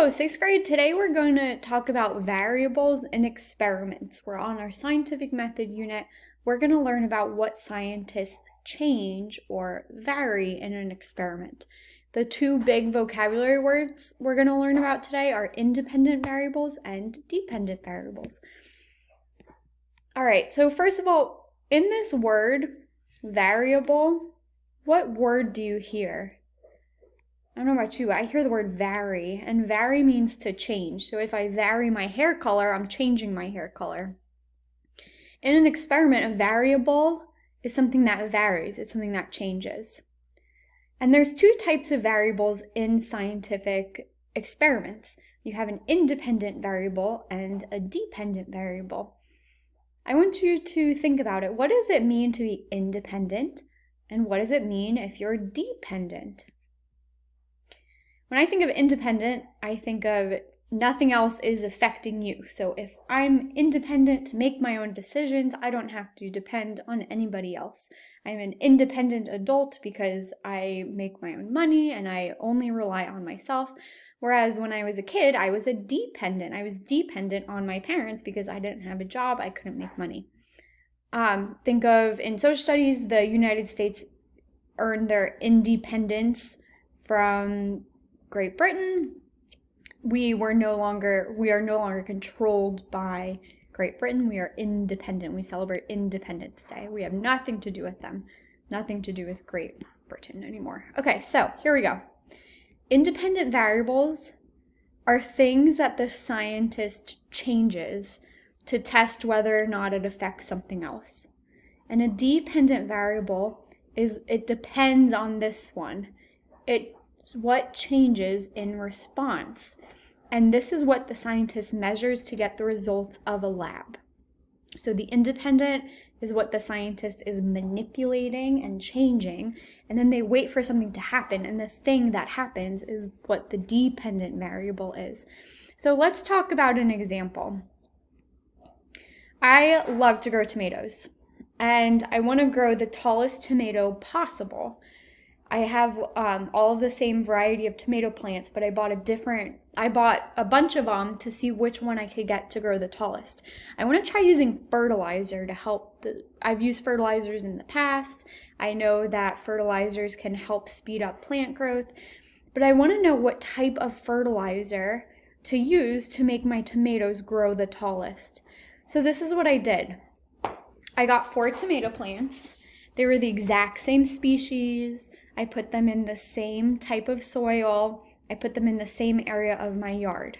Hello, sixth grade. Today we're going to talk about variables and experiments. We're on our scientific method unit. We're going to learn about what scientists change or vary in an experiment. The two big vocabulary words we're going to learn about today are independent variables and dependent variables. All right, so first of all, in this word, variable, what word do you hear? I don't know about you, I hear the word vary, and vary means to change. So if I vary my hair color, I'm changing my hair color. In an experiment, a variable is something that varies. It's something that changes. And there's two types of variables in scientific experiments. You have an independent variable and a dependent variable. I want you to think about it. What does it mean to be independent? And what does it mean if you're dependent? When I think of independent, I think of nothing else is affecting you. So if I'm independent to make my own decisions, I don't have to depend on anybody else. I'm an independent adult because I make my own money and I only rely on myself. Whereas when I was a kid, I was a dependent. I was dependent on my parents because I didn't have a job, I couldn't make money. Think of, in social studies, the United States earned their independence from Great Britain. We are no longer controlled by Great Britain. We are independent. We celebrate Independence Day. We have nothing to do with them, nothing to do with Great Britain anymore. Okay, so here we go. Independent variables are things that the scientist changes to test whether or not it affects something else. And a dependent variable it depends on this one. What changes in response. And this is what the scientist measures to get the results of a lab. So the independent is what the scientist is manipulating and changing, and then they wait for something to happen, and the thing that happens is what the dependent variable is. So let's talk about an example. I love to grow tomatoes, and I want to grow the tallest tomato possible. I have all of the same variety of tomato plants, but I bought a bunch of them to see which one I could get to grow the tallest. I want to try using fertilizer to help. I've used fertilizers in the past. I know that fertilizers can help speed up plant growth, but I want to know what type of fertilizer to use to make my tomatoes grow the tallest. So this is what I did. I got 4 tomato plants. They were the exact same species. I put them in the same type of soil. I put them in the same area of my yard.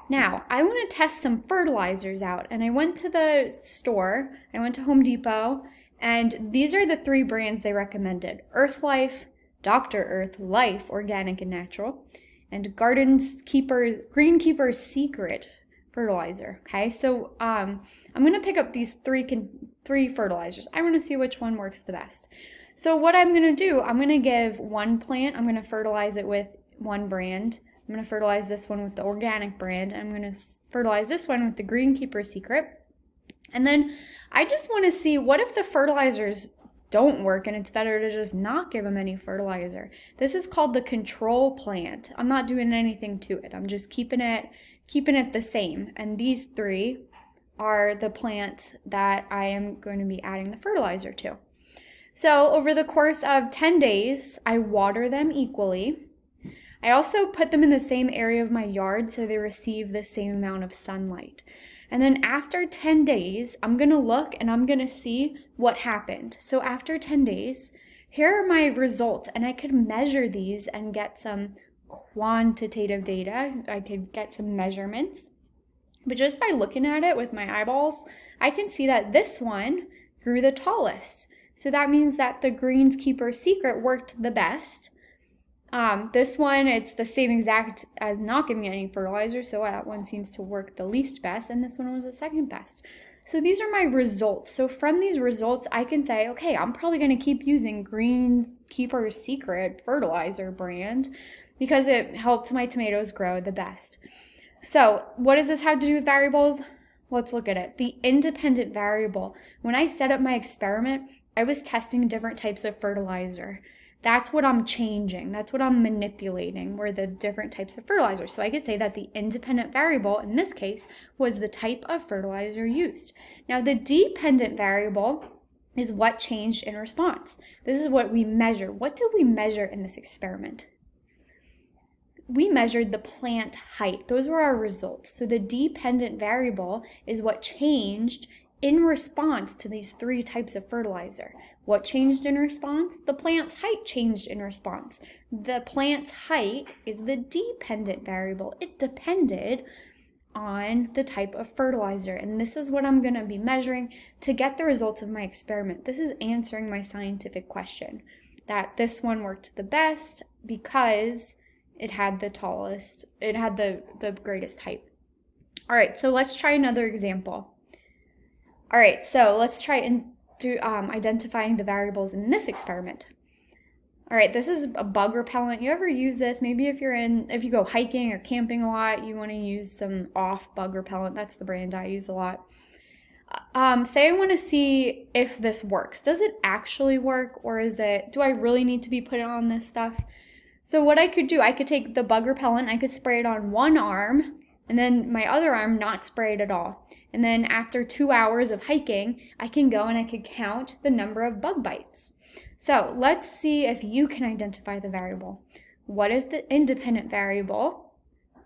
Now, I want to test some fertilizers out, and I went to the store. I went to Home Depot, and these are the 3 brands they recommended: Earthlife, Dr. Earth, Life, organic and natural, and Greenkeeper's Secret fertilizer. Okay, so I'm going to pick up these 3 fertilizers. I want to see which one works the best. So what I'm going to do, I'm going to give one plant, I'm going to fertilize it with one brand. I'm going to fertilize this one with the organic brand. I'm going to fertilize this one with the Greenkeeper Secret. And then I just want to see, what if the fertilizers don't work and it's better to just not give them any fertilizer? This is called the control plant. I'm not doing anything to it. I'm just keeping it the same. And these 3 are the plants that I am going to be adding the fertilizer to. So over the course of 10 days, I water them equally. I also put them in the same area of my yard so they receive the same amount of sunlight. And then after 10 days, I'm going to look and I'm going to see what happened. So after 10 days, here are my results, and I could measure these and get some quantitative data. I could get some measurements. But just by looking at it with my eyeballs, I can see that this one grew the tallest. So that means that the Greenkeeper Secret worked the best. This one, it's the same exact as not giving any fertilizer, so that one seems to work the least best, and this one was the second best. So these are my results. So from these results, I can say, okay, I'm probably going to keep using Greenkeeper Secret fertilizer brand because it helped my tomatoes grow the best. So what does this have to do with variables? Let's look at it. The independent variable. When I set up my experiment, I was testing different types of fertilizer. That's what I'm changing. That's what I'm manipulating, were the different types of fertilizer. So I could say that the independent variable in this case was the type of fertilizer used. Now the dependent variable is what changed in response. This is what we measure. What did we measure in this experiment? We measured the plant height. Those were our results. So the dependent variable is what changed in response to these three types of fertilizer. What changed in response? The plant's height changed in response. The plant's height is the dependent variable. It depended on the type of fertilizer. And this is what I'm going to be measuring to get the results of my experiment. This is answering my scientific question, that this one worked the best because it had the greatest height. All right, so let's try another example. All right, so let's try identifying the variables in this experiment. All right, this is a bug repellent. You ever use this? Maybe if you go hiking or camping a lot, you want to use some off bug repellent. That's the brand I use a lot. Say I want to see if this works. Does it actually work, or do I really need to be putting on this stuff? So what I could do, I could take the bug repellent, I could spray it on one arm, and then my other arm not spray it at all. And then after 2 hours of hiking, I can go and I could count the number of bug bites. So let's see if you can identify the variable. What is the independent variable?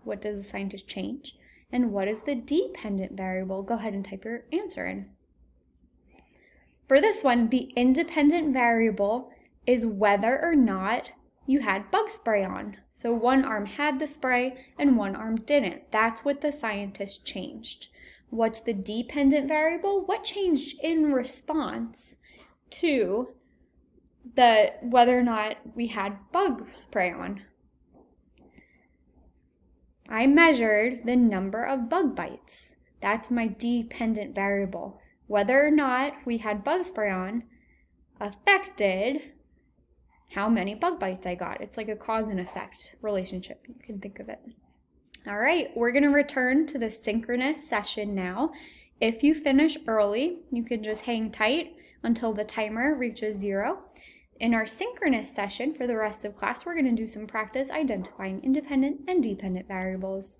What does the scientist change? And what is the dependent variable? Go ahead and type your answer in. For this one, the independent variable is whether or not you had bug spray on. So one arm had the spray and one arm didn't. That's what the scientist changed. What's the dependent variable? What changed in response to whether or not we had bug spray on? I measured the number of bug bites. That's my dependent variable. Whether or not we had bug spray on affected how many bug bites I got. It's like a cause and effect relationship. You can think of it. All right, we're going to return to the synchronous session now. If you finish early, you can just hang tight until the timer reaches 0. In our synchronous session for the rest of class, we're going to do some practice identifying independent and dependent variables.